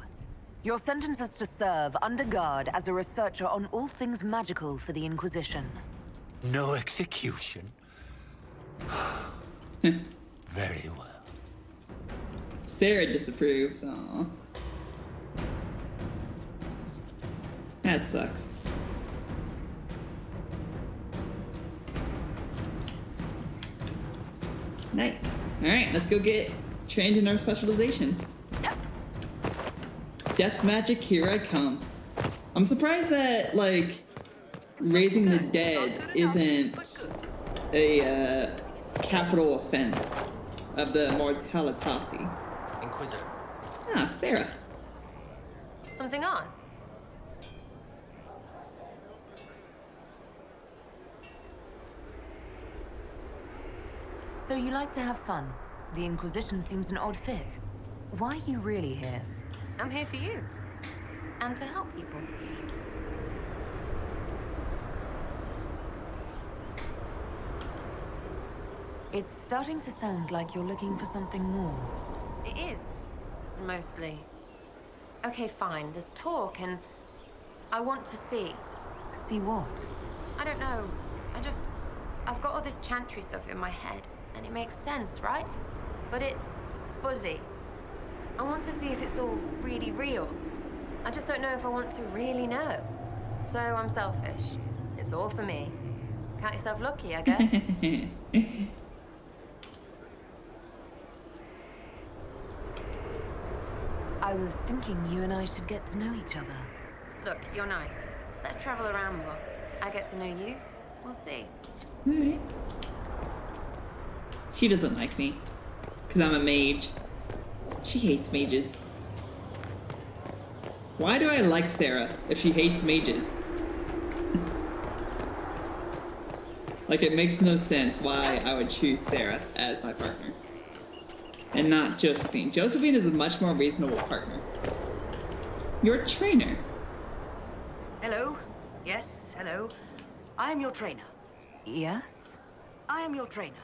S3: Your sentence is to serve under guard as a researcher on all things magical for the Inquisition.
S9: No execution? Very well.
S1: Sarah disapproves. Aww. That sucks. Nice. Alright, let's go get trained in our specialization. Death magic, here I come. I'm surprised that, like, raising the dead isn't a capital offense of the Mortalitasi.
S5: Inquisitor.
S1: Ah, Sarah.
S6: Something on?
S3: So you like to have fun. The Inquisition seems an odd fit. Why are you really here?
S6: I'm here for you. And to help people.
S3: It's starting to sound like you're looking for something more.
S6: It is. Mostly. Okay, fine. There's talk and... I want to see.
S3: See what?
S6: I don't know. I've got all this chantry stuff in my head. And it makes sense, right? But it's fuzzy. I want to see if it's all really real. I just don't know if I want to really know. So I'm selfish. It's all for me. Count yourself lucky, I guess.
S3: I was thinking you and I should get to know each other.
S6: Look, you're nice. Let's travel around more. I get to know you. We'll see.
S1: Alright. She doesn't like me. Because I'm a mage. She hates mages. Why do I like Sarah if she hates mages? Like, it makes no sense why I would choose Sarah as my partner. And not Josephine. Josephine is a much more reasonable partner. Your trainer.
S10: Hello? Yes, hello. I am your trainer.
S3: Yes?
S10: I am your trainer.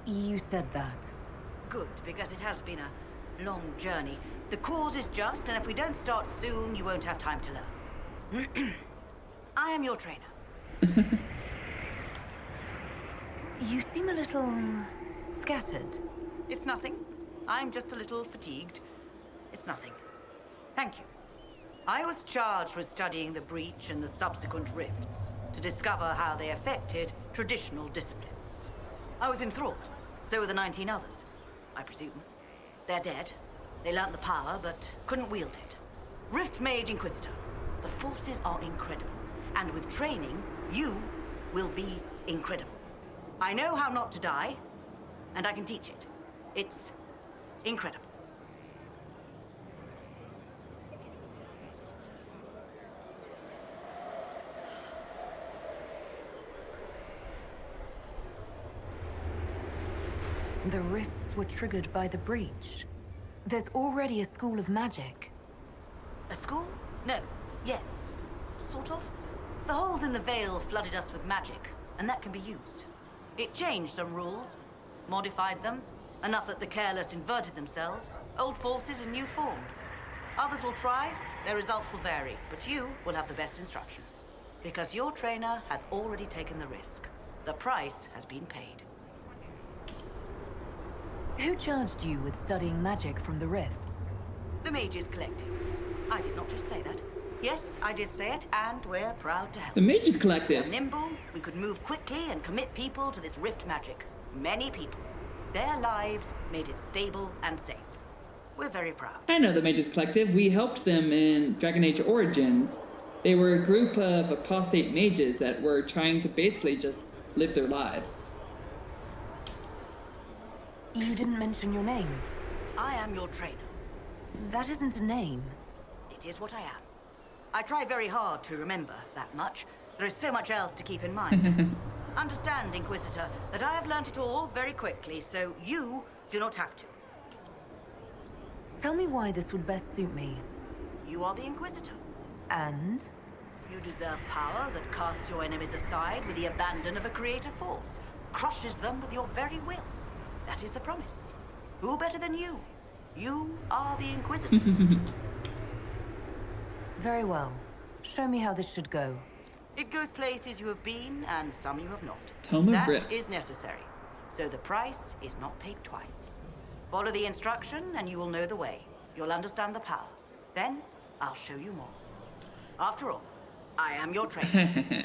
S3: You said that.
S10: Good, because it has been a long journey. The cause is just, and if we don't start soon, you won't have time to learn. I am your trainer.
S3: You seem a little scattered.
S10: It's nothing. I'm just a little fatigued. It's nothing. Thank you. I was charged with studying the breach and the subsequent rifts to discover how they affected traditional disciplines. I was enthralled. So were the 19 others, I presume. They're dead. They learnt the power, but couldn't wield it. Rift Mage Inquisitor. The forces are incredible. And with training, you will be incredible. I know how not to die, and I can teach it. It's incredible.
S3: The rifts were triggered by the breach. There's already a school of magic.
S10: A school? No. Yes. Sort of. The holes in the veil flooded us with magic, and that can be used. It changed some rules, modified them, enough that the careless inverted themselves, old forces in new forms. Others will try, their results will vary, but you will have the best instruction. Because your trainer has already taken the risk. The price has been paid.
S3: Who charged you with studying magic from the rifts?
S10: The Mages Collective. I did not just say that. Yes, I did say it, and we're proud to help.
S1: The Mages Collective.
S10: We're nimble, we could move quickly and commit people to this rift magic. Many people. Their lives made it stable and safe. We're very proud.
S1: I know the Mages Collective. We helped them in Dragon Age Origins. They were a group of apostate mages that were trying to basically just live their lives.
S3: You didn't mention your name.
S10: I am your trainer.
S3: That isn't a name.
S10: It is what I am. I try very hard to remember that much. There is so much else to keep in mind. Understand, Inquisitor, that I have learnt it all very quickly, so you do not have to.
S3: Tell me why this would best suit me.
S10: You are the Inquisitor.
S3: And?
S10: You deserve power that casts your enemies aside with the abandon of a creative force, crushes them with your very will. That is the promise. Who better than you? You are the Inquisitor.
S3: Very well. Show me how this should go.
S10: It goes places you have been, and some you have not.
S1: Tome of
S10: That
S1: Rifts.
S10: is necessary. So the price is not paid twice. Follow the instruction, and you will know the way. You'll understand the power. Then, I'll show you more. After all, I am your trainer.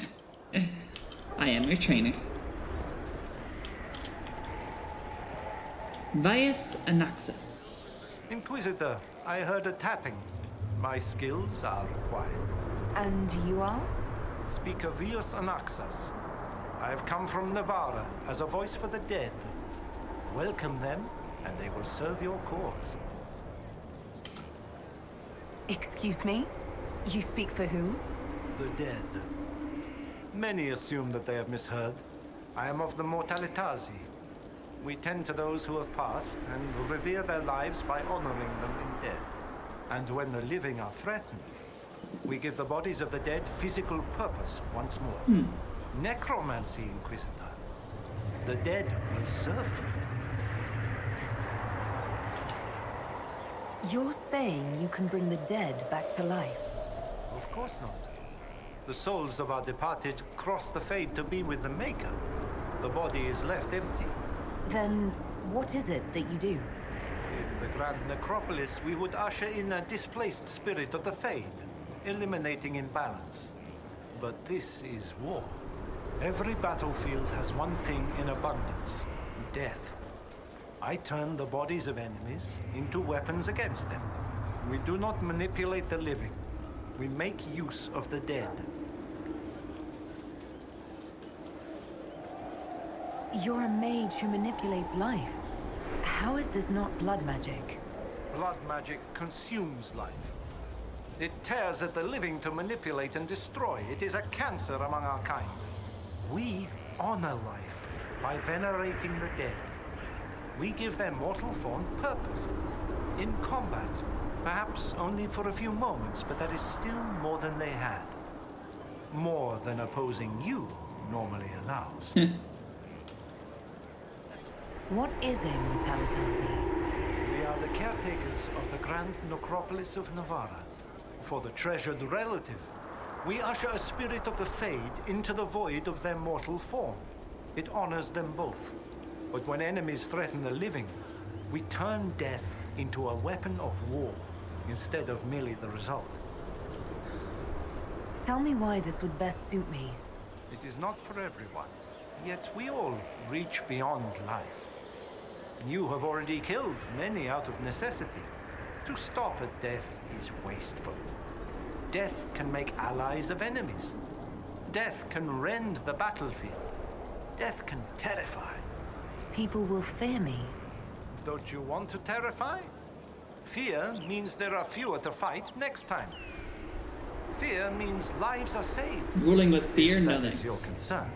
S1: I am your trainer. Vias Anaxus.
S11: Inquisitor, I heard a tapping. My skills are required.
S3: And you are?
S11: Speaker Vias Anaxus. I have come from Navarra as a voice for the dead. Welcome them, and they will serve your cause.
S3: Excuse me? You speak for who?
S11: The dead. Many assume that they have misheard. I am of the Mortalitasi. We tend to those who have passed and revere their lives by honoring them in death. And when the living are threatened, we give the bodies of the dead physical purpose once more. Necromancy, Inquisitor. The dead will serve you.
S3: You're saying you can bring the dead back to life?
S11: Of course not. The souls of our departed cross the fade to be with the Maker. The body is left empty.
S3: Then what is it that you do?
S11: In the Grand Necropolis, we would usher in a displaced spirit of the Fade, eliminating imbalance. But this is war. Every battlefield has one thing in abundance: death. I turn the bodies of enemies into weapons against them. We do not manipulate the living. We make use of the dead.
S3: You're a mage who manipulates life. How is this not blood magic?
S11: Blood magic consumes life. It tears at the living to manipulate and destroy. It is a cancer among our kind. We honor life by venerating the dead. We give their mortal form purpose. In combat, perhaps only for a few moments, but that is still more than they had. More than opposing you normally allows.
S3: What is a Mortalitazi?
S11: We are the caretakers of the grand necropolis of Navarra. For the treasured relative, we usher a spirit of the Fade into the void of their mortal form. It honors them both. But when enemies threaten the living, we turn death into a weapon of war, instead of merely the result.
S3: Tell me why this would best suit me.
S11: It is not for everyone, yet we all reach beyond life. You have already killed many out of necessity. To stop at death is wasteful. Death can make allies of enemies. Death can rend the battlefield. Death can terrify.
S3: People will fear me.
S11: Don't you want to terrify? Fear means there are fewer to fight next time. Fear means lives are saved.
S1: Ruling with fear,
S11: If
S1: nothing.
S11: that is your concern.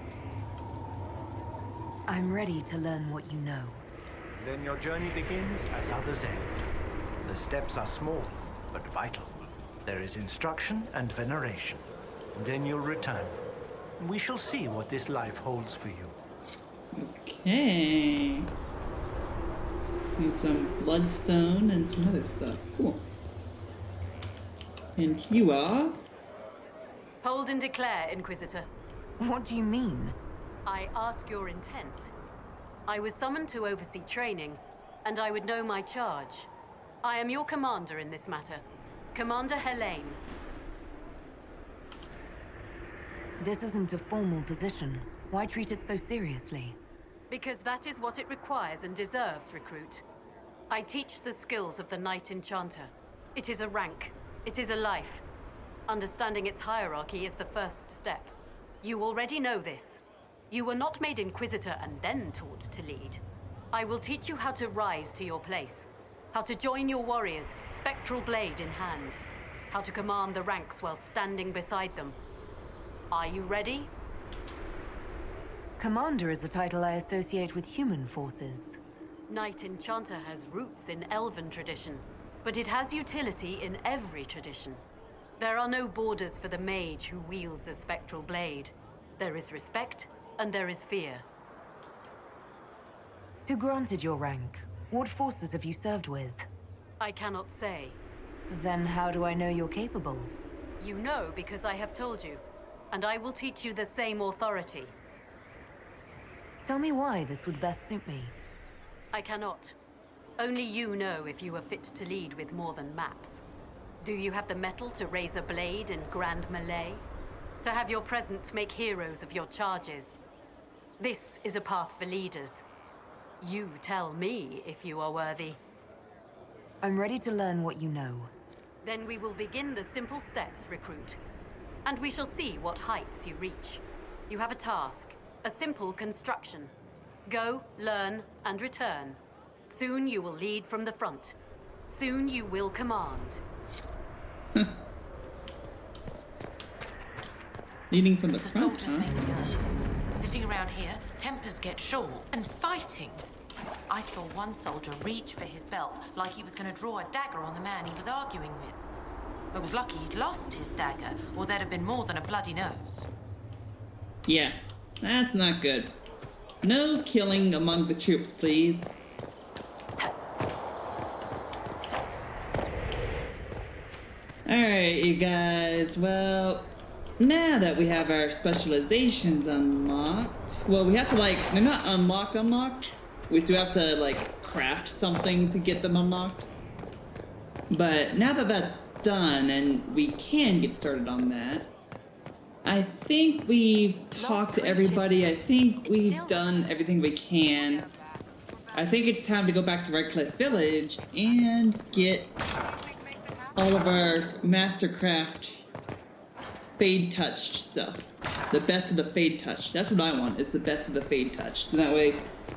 S3: I'm ready to learn what you know.
S11: Then your journey begins as others end. The steps are small, but vital. There is instruction and veneration. Then you'll return. We shall see what this life holds for you.
S1: Okay. Need some bloodstone and some other stuff. Cool. And you are?
S12: Hold and declare, Inquisitor.
S3: What do you mean?
S12: I ask your intent. I was summoned to oversee training, and I would know my charge. I am your commander in this matter. Commander Helene.
S3: This isn't a formal position. Why treat it so seriously?
S12: Because that is what it requires and deserves, recruit. I teach the skills of the Knight Enchanter. It is a rank. It is a life. Understanding its hierarchy is the first step. You already know this. You were not made Inquisitor and then taught to lead. I will teach you how to rise to your place. How to join your warriors, spectral blade in hand. How to command the ranks while standing beside them. Are you ready?
S3: Commander is a title I associate with human forces.
S12: Knight Enchanter has roots in Elven tradition, but it has utility in every tradition. There are no borders for the mage who wields a spectral blade. There is respect, and there is fear.
S3: Who granted your rank? What forces have you served with?
S12: I cannot say.
S3: Then how do I know you're capable?
S12: You know because I have told you, and I will teach you the same authority.
S3: Tell me why this would best suit me.
S12: I cannot. Only you know if you are fit to lead with more than maps. Do you have the mettle to raise a blade in grand melee? To have your presence make heroes of your charges? This is a path for leaders. You tell me if you are worthy.
S3: I'm ready to learn what you know.
S12: Then we will begin the simple steps, recruit. And we shall see what heights you reach. You have a task, a simple construction. Go, learn, and return. Soon you will lead from the front. Soon you will command.
S1: Leading from the
S13: The
S1: front,
S13: soldiers make the earth. Sitting around here, tempers get short, and fighting. I saw one soldier reach for his belt like he was going to draw a dagger on the man he was arguing with. It was lucky he'd lost his dagger, or there'd have been more than a bloody nose.
S1: Yeah, that's not good. No killing among the troops, please. Alright, you guys, well, now that we have our specializations unlocked, well, we have to, like, they're not unlocked. We still have to, like, craft something to get them unlocked. But now that that's done, and we can get started on that, I think we've talked to everybody. I think we've done everything we can. I think it's time to go back to Redcliffe Village and get all of our Mastercraft Fade touched stuff. The best of the Fade Touch. That's what I want, is the best of the Fade Touch. So that way,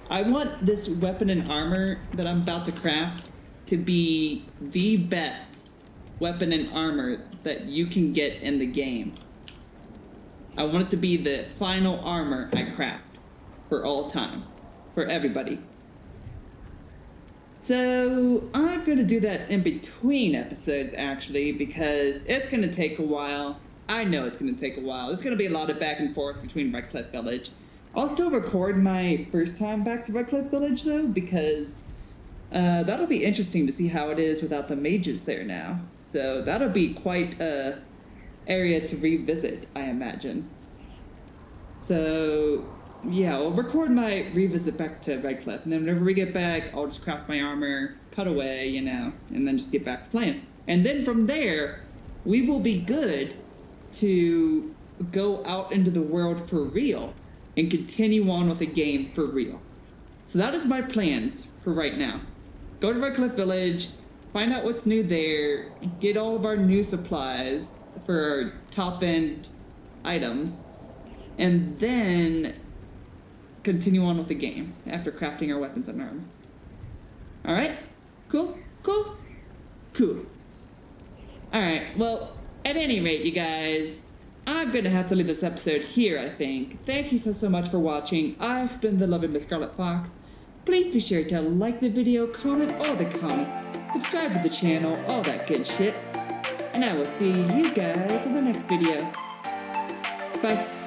S1: I want this weapon and armor that I'm about to craft to be the best weapon and armor that you can get in the game. I want it to be the final armor I craft for all time, for everybody. So I'm going to do that in between episodes, actually, because it's going to take a while. I know it's going to take a while. There's going to be a lot of back and forth between Red Cliff Village. I'll still record my first time back to Red Cliff Village, though, because that'll be interesting to see how it is without the mages there now. So that'll be quite a area to revisit, I imagine. So yeah, I'll record my revisit back to Red Cliff, and then whenever we get back, I'll just craft my armor, cut away, you know, and then just get back to playing. And then from there, we will be good to go out into the world for real and continue on with the game for real. So that is my plans for right now. Go to Red Cliff Village, find out what's new there, get all of our new supplies for our top-end items, and then continue on with the game after crafting our weapons and armor. Alright? Cool? Cool? Cool. Alright, well, at any rate, you guys, I'm gonna have to leave this episode here, I think. Thank you so much for watching. I've been the loving Miss Scarlet Fox. Please be sure to like the video, comment all the comments, subscribe to the channel, all that good shit. And I will see you guys in the next video. Bye.